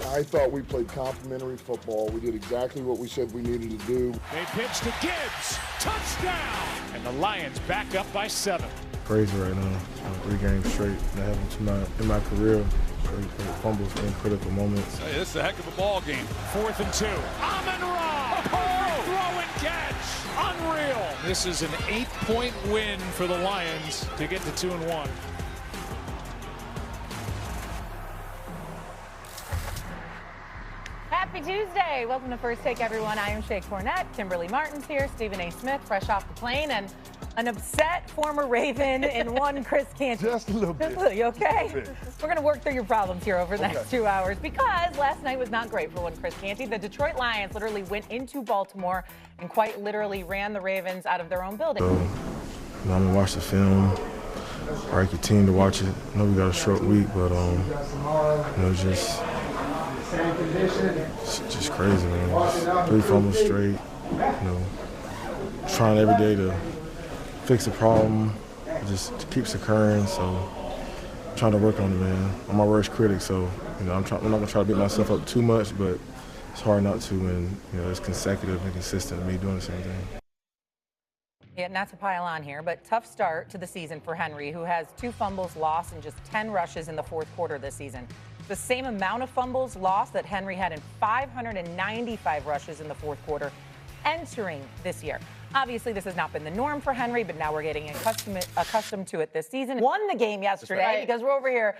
I thought we played complementary football. We did exactly what we said we needed to do. They pitch to Gibbs. Touchdown! And the Lions back up by 7. Crazy right now. 3 games straight that happened in my career. Fumbles in critical moments. Hey, this is a heck of a ball game. 4th and 2. Amon-Ra! Perfect throw and catch! Unreal! This is an 8-point win for the Lions to get to 2-1. Happy Tuesday. Welcome to First Take, everyone. I am Shay Cornett. Kimberly Martin's here. Stephen A. Smith, fresh off the plane. And an upset former Raven in one Chris Canty. Just a little bit. You okay? We're going to work through your problems here over the next 2 hours because last night was not great for one Chris Canty. The Detroit Lions literally went into Baltimore and quite literally ran the Ravens out of their own building. I'm going to watch the film. I like your team to watch it. I know we got a short week, but it's just crazy, man. Just 3 fumbles straight. Trying every day to fix a problem. It just keeps occurring, so I'm trying to work on it, man. I'm my worst critic, so I'm not gonna try to beat myself up too much, but it's hard not to when it's consecutive and consistent me doing the same thing. Yeah, not to pile on here, but tough start to the season for Henry, who has 2 fumbles lost and just 10 rushes in the 4th quarter this season. The same amount of fumbles lost that Henry had in 595 rushes in the 4th quarter entering this year. Obviously, this has not been the norm for Henry, but now we're getting accustomed to it this season. Won the game yesterday because we're over here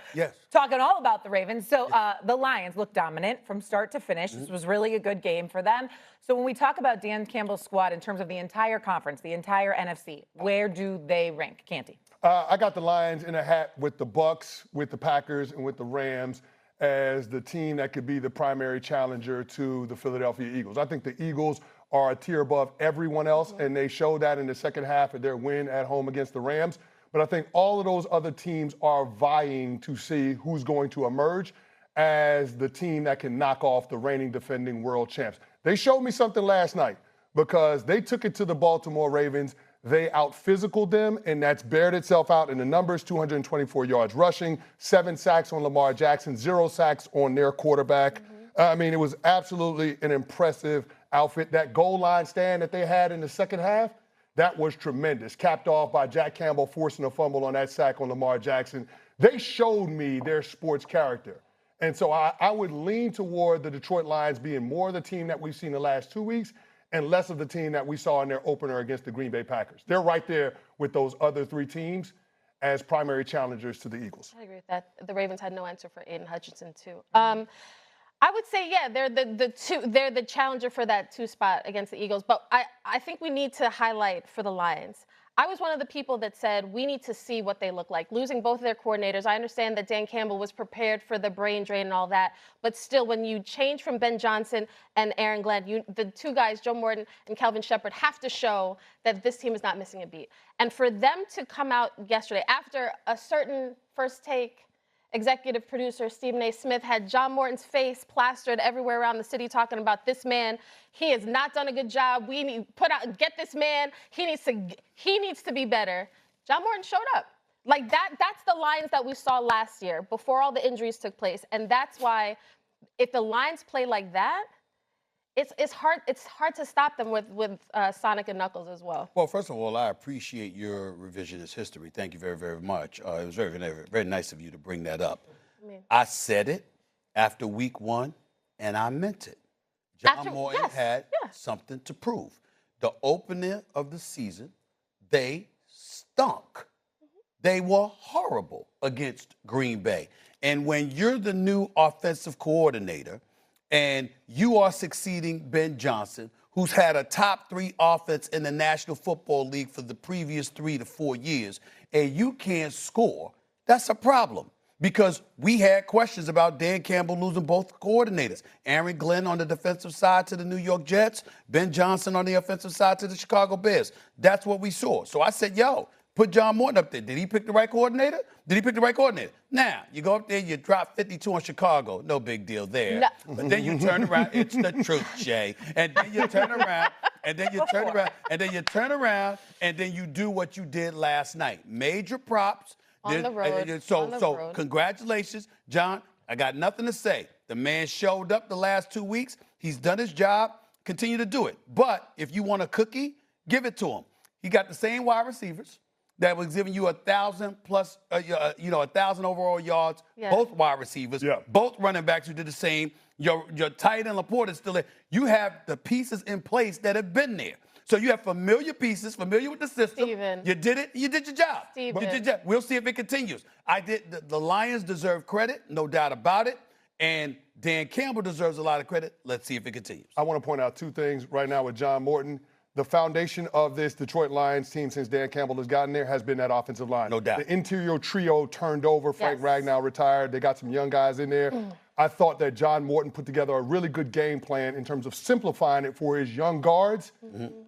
talking all about the Ravens. So the Lions look dominant from start to finish. This was really a good game for them. So when we talk about Dan Campbell's squad in terms of the entire conference, the entire NFC, where do they rank? Canty? I got the Lions in a hat with the Bucks, with the Packers, and with the Rams as the team that could be the primary challenger to the Philadelphia Eagles. I think the Eagles are a tier above everyone else, and they showed that in the second half of their win at home against the Rams. But I think all of those other teams are vying to see who's going to emerge as the team that can knock off the reigning defending world champs. They showed me something last night because they took it to the Baltimore Ravens. They out-physicaled them, and that's bared itself out in the numbers: 224 yards rushing, 7 sacks on Lamar Jackson, 0 sacks on their quarterback. I mean, it was absolutely an impressive outfit. That goal line stand that they had in the second half, that was tremendous. Capped off by Jack Campbell forcing a fumble on that sack on Lamar Jackson. They showed me their sports character. And so I would lean toward the Detroit Lions being more the team that we've seen the last 2 weeks and less of the team that we saw in their opener against the Green Bay Packers. They're right there with those other 3 teams as primary challengers to the Eagles. I agree with that. The Ravens had no answer for Aiden Hutchinson, too. I would say, yeah, they're the challenger for that 2 spot against the Eagles. But I think we need to highlight for the Lions. I was one of the people that said we need to see what they look like. Losing both of their coordinators, I understand that Dan Campbell was prepared for the brain drain and all that, but still, when you change from Ben Johnson and Aaron Glenn, the 2 guys, Joe Morton and Kelvin Shepherd, have to show that this team is not missing a beat. And for them to come out yesterday after a certain First Take executive producer Stephen A. Smith had John Morton's face plastered everywhere around the city talking about this man. He has not done a good job. We need get this man. He needs to be better. John Morton showed up. Like that's the Lions that we saw last year before all the injuries took place. And that's why if the Lions play like that, it's hard to stop them with Sonic and Knuckles as well. Well, first of all, I appreciate your revisionist history. Thank you very, very much. It was very, very, very nice of you to bring that up. I said it after week 1, and I meant it. John Morton had something to prove. The opening of the season, they stunk. They were horrible against Green Bay. And when you're the new offensive coordinator, and you are succeeding Ben Johnson, who's had a top 3 offense in the National Football League for the previous 3 to 4 years, and you can't score, that's a problem. Because we had questions about Dan Campbell losing both coordinators. Aaron Glenn on the defensive side to the New York Jets, Ben Johnson on the offensive side to the Chicago Bears. That's what we saw. So I said, put John Morton up there. Did he pick the right coordinator? Now, you go up there, you drop 52 on Chicago. No big deal there. No. But then you turn around. It's the truth, Jay. And then you turn around, and then you turn around, and then you turn around, and then you do what you did last night. Major props. On the road. So congratulations, John. I got nothing to say. The man showed up the last 2 weeks. He's done his job. Continue to do it. But if you want a cookie, give it to him. He got the same wide receivers that was giving you 1,000 plus, 1,000 overall yards. Yeah. Both wide receivers, both running backs who did the same. Your tight end Laporte is still there. You have the pieces in place that have been there. So you have familiar pieces, familiar with the system. Steven. You did it. You did your job. Steven. You did your job. We'll see if it continues. The Lions deserve credit, no doubt about it. And Dan Campbell deserves a lot of credit. Let's see if it continues. I want to point out two things right now with John Morton. The foundation of this Detroit Lions team since Dan Campbell has gotten there has been that offensive line. No doubt. The interior trio turned over. Frank Yes. Ragnow retired. They got some young guys in there. I thought that John Morton put together a really good game plan in terms of simplifying it for his young guards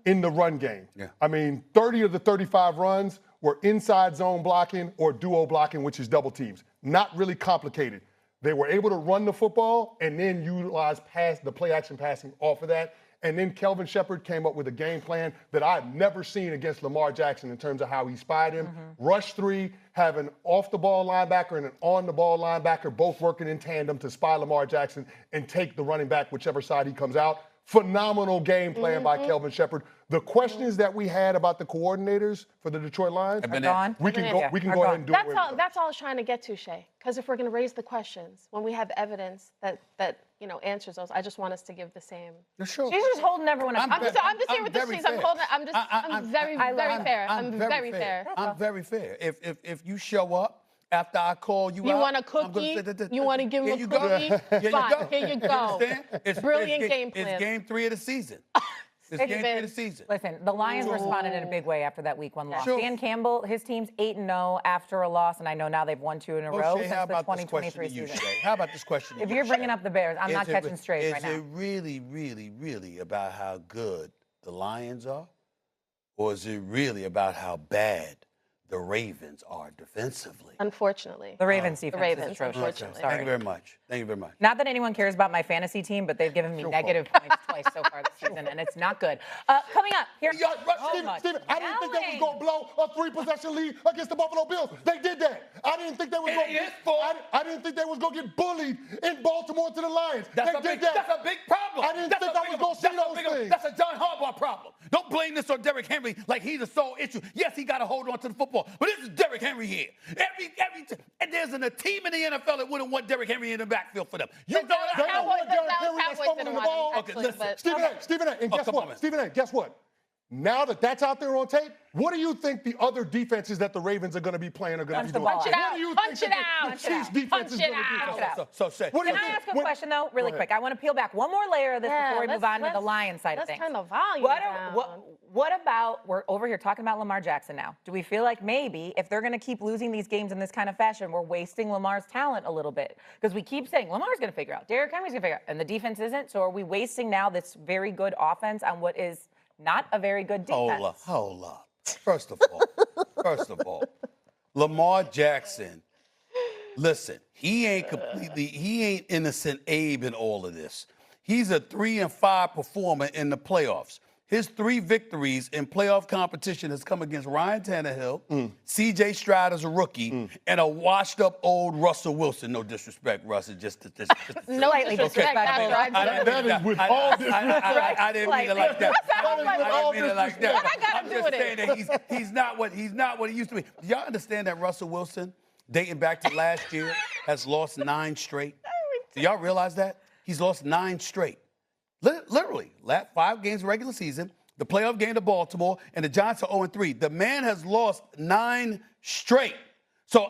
in the run game. Yeah. I mean, 30 of the 35 runs were inside zone blocking or duo blocking, which is double teams. Not really complicated. They were able to run the football and then utilize the play action passing off of that. And then Kelvin Shepard came up with a game plan that I've never seen against Lamar Jackson in terms of how he spied him. Rush 3, have an off-the-ball linebacker and an on-the-ball linebacker both working in tandem to spy Lamar Jackson and take the running back whichever side he comes out. Phenomenal game plan by Kelvin Shepard. The questions that we had about the coordinators for the Detroit Lions, been we can go ahead and do it. That's all I was trying to get to, Shay. Because if we're going to raise the questions, when we have evidence that answers those, I just want us to give the same. Sure. She's just holding everyone up. I'm just here with the sheets. I'm very fair. I'm very fair. I'm very fair. If you show up after I call you out. You want a cookie? You want to give him a cookie? Fine, here you go. Brilliant game plan. It's game 3 of the season. It's game 3 of the season. Listen, the Lions responded in a big way after that Week 1 loss. Sure. Dan Campbell, his team's 8-0 after a loss, and I know now they've won 2 in a row Shay, since how the about this 2023 question to you, season. Shay? How about this question to If you, you're bringing Shay? up the Bears, I'm not catching strays right now. Is it really, really, really about how good the Lions are? Or is it really about how bad the Ravens are defensively? Unfortunately. The Ravens defense Ravens, is atrocious. unfortunately. Sorry. Thank you very much. Thank you very much. Not that anyone cares about my fantasy team, but they've given me negative points twice so far this season, and it's not good. Coming up here. Steven, I didn't think they was going to blow a 3-possession lead against the Buffalo Bills. They did that. I didn't think they was going to I didn't think they was going to get bullied in Baltimore to the Lions. That's they a did big, that. That's a big problem. I didn't think I was going to see those things. That's a John Harbaugh problem. Don't blame this on Derrick Henry like he's the sole issue. Yes, he got to hold on to the football, but this is Derrick Henry here. And there's a team in the NFL that wouldn't want Derrick Henry in the backfield for them. You know that? They don't want Derrick Henry that's fumbling the ball. Okay, listen. Stephen A, and guess what? Stephen A, guess what? Now that that's out there on tape, what do you think the other defenses that the Ravens are going to be playing are going to be doing? Punch it out. What do you Punch think it that out. the Chiefs defense is going to do? So say. What do Can you I think? ask a question, though, really quick? I want to peel back one more layer of this before we move on to the Lions side of things. Let's turn the volume down. What about, we're over here talking about Lamar Jackson now. Do we feel like maybe if they're going to keep losing these games in this kind of fashion, we're wasting Lamar's talent a little bit? Because we keep saying Lamar's going to figure out, Derrick Henry's going to figure out, and the defense isn't. So are we wasting now this very good offense on what is not a very good defense? Hold up. First of all, Lamar Jackson, listen, he ain't innocent Abe in all of this. He's a 3-5 performer in the playoffs. His 3 victories in playoff competition has come against Ryan Tannehill, C.J. Stroud as a rookie, and a washed-up old Russell Wilson. No disrespect, Russell. Just No slightly disrespectful. That is with all disrespect. I didn't mean it like that. I didn't mean it like that. What I gotta I'm do just with saying it? that he's not what he used to be. Do y'all understand that Russell Wilson, dating back to last year, has lost 9 straight? Do y'all realize that? He's lost 9 straight. Literally, last 5 games of regular season, the playoff game to Baltimore, and the Giants are 0-3. The man has lost 9 straight. So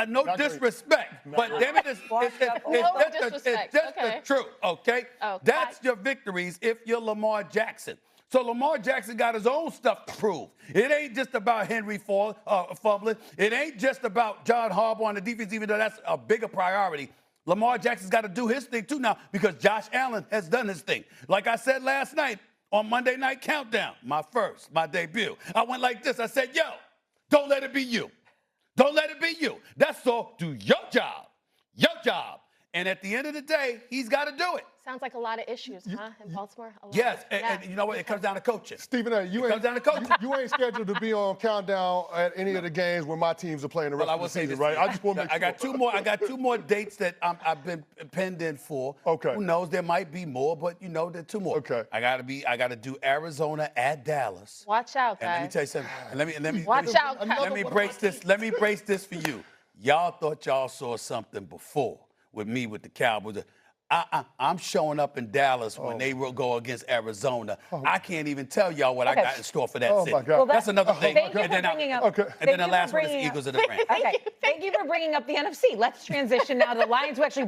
no disrespect, but damn it, it's just the truth, okay? That's your victories if you're Lamar Jackson. So Lamar Jackson got his own stuff to prove. It ain't just about Henry fumbling. It ain't just about John Harbaugh on the defense, even though that's a bigger priority. Lamar Jackson's got to do his thing, too, now, because Josh Allen has done his thing. Like I said last night on Monday Night Countdown, my debut, I went like this. I said, yo, don't let it be you. Don't let it be you. That's all. Do your job. And at the end of the day, he's got to do it. Sounds like a lot of issues, huh, in Baltimore? A lot. Yes, Yeah. and you know what? It comes down to coaching. Stephen A., you ain't scheduled to be on countdown at any of the games where my teams are playing the rest of the season, right? I just want to make sure. I got two more dates that I've been penned in for. Okay. Who knows? There might be more, but there are two more. Okay. I got to do Arizona at Dallas. Watch out, And guys. let me tell you something. Let me Watch out. Let me brace this. Let me brace this for you. Y'all thought y'all saw something before with me with the Cowboys. I'm showing up in Dallas when they will go against Arizona. I can't even tell y'all what I got in store for that city. My God. Well, that's another thing. Thank you for bringing up. And then the last one is the Eagles and the Rams. Okay. Thank you for bringing up the NFC. Let's transition now to the Lions, who actually